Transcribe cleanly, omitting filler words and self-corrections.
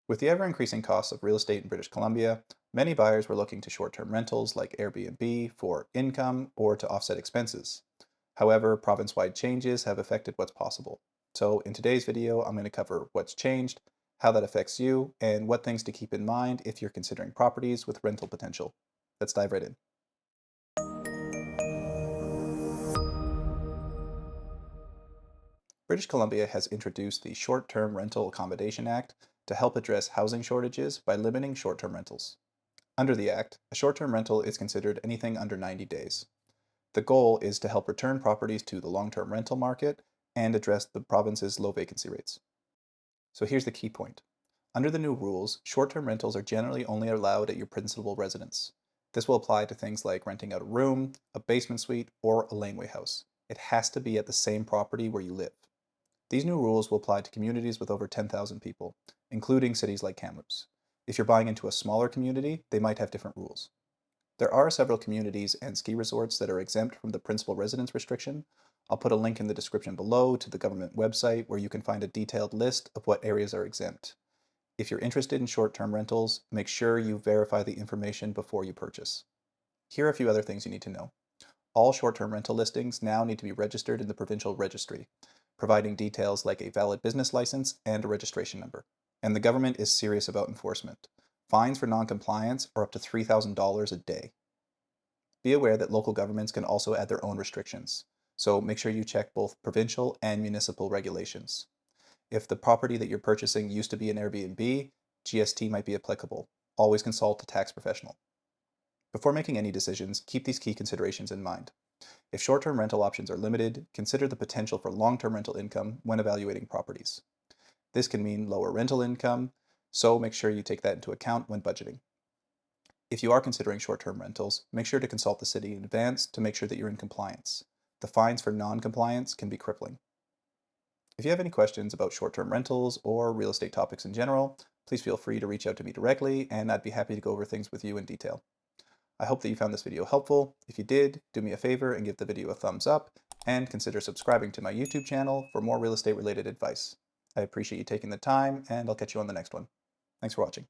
With the ever-increasing costs of real estate in British Columbia, many buyers were looking to short-term rentals like Airbnb for income or to offset expenses. However, province-wide changes have affected what's possible. So in today's video, I'm going to cover what's changed, how that affects you, and what things to keep in mind if you're considering properties with rental potential. Let's dive right in. British Columbia has introduced the Short-Term Rental Accommodation Act to help address housing shortages by limiting short-term rentals. Under the Act, a short-term rental is considered anything under 90 days. The goal is to help return properties to the long-term rental market and address the province's low vacancy rates. So here's the key point. Under the new rules, short-term rentals are generally only allowed at your principal residence. This will apply to things like renting out a room, a basement suite, or a laneway house. It has to be at the same property where you live. These new rules will apply to communities with over 10,000 people, including cities like Kamloops. If you're buying into a smaller community, they might have different rules. There are several communities and ski resorts that are exempt from the principal residence restriction. I'll put a link in the description below to the government website where you can find a detailed list of what areas are exempt. If you're interested in short-term rentals, make sure you verify the information before you purchase. Here are a few other things you need to know. All short-term rental listings now need to be registered in the provincial registry, providing details like a valid business license and a registration number. And the government is serious about enforcement. Fines for non-compliance are up to $3,000 a day. Be aware that local governments can also add their own restrictions, so make sure you check both provincial and municipal regulations. If the property that you're purchasing used to be an Airbnb, GST might be applicable. Always consult a tax professional. Before making any decisions, keep these key considerations in mind. If short-term rental options are limited, consider the potential for long-term rental income when evaluating properties. This can mean lower rental income, so make sure you take that into account when budgeting. If you are considering short-term rentals, make sure to consult the city in advance to make sure that you're in compliance. The fines for non-compliance can be crippling. If you have any questions about short-term rentals or real estate topics in general, please feel free to reach out to me directly, and I'd be happy to go over things with you in detail. I hope that you found this video helpful. If you did, do me a favor and give the video a thumbs up, and consider subscribing to my YouTube channel for more real estate related advice. I appreciate you taking the time, and I'll catch you on the next one. Thanks for watching.